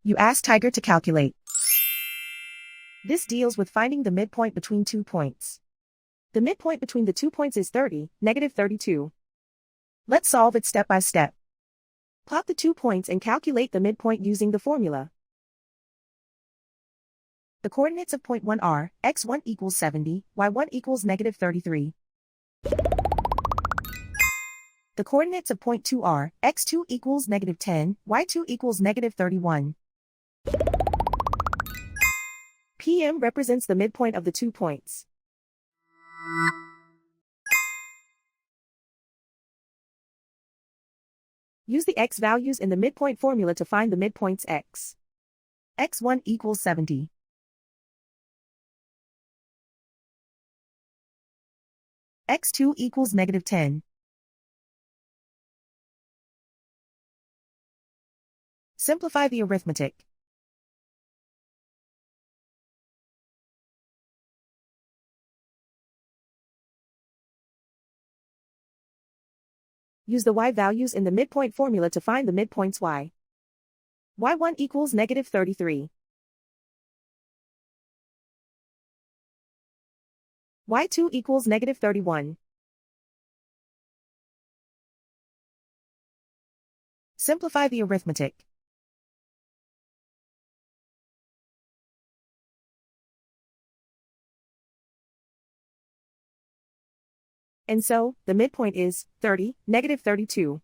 You ask Tiger to calculate. This deals with finding the midpoint between 2 points. The midpoint between the 2 points is 30, negative 32. Let's solve it step by step. Plot the 2 points and calculate the midpoint using the formula. The coordinates of point 1 are, x1 equals 70, y1 equals negative 33. The coordinates of point 2 are, x2 equals negative 10, y2 equals negative 31. PM represents the midpoint of the 2 points. Use the x values in the midpoint formula to find the midpoints x. x1 equals 70. x2 equals negative 10. Simplify the arithmetic. Use the y values in the midpoint formula to find the midpoints y. y1 equals negative 33. y2 equals negative 31. Simplify the arithmetic. And so, the midpoint is 30, negative 32.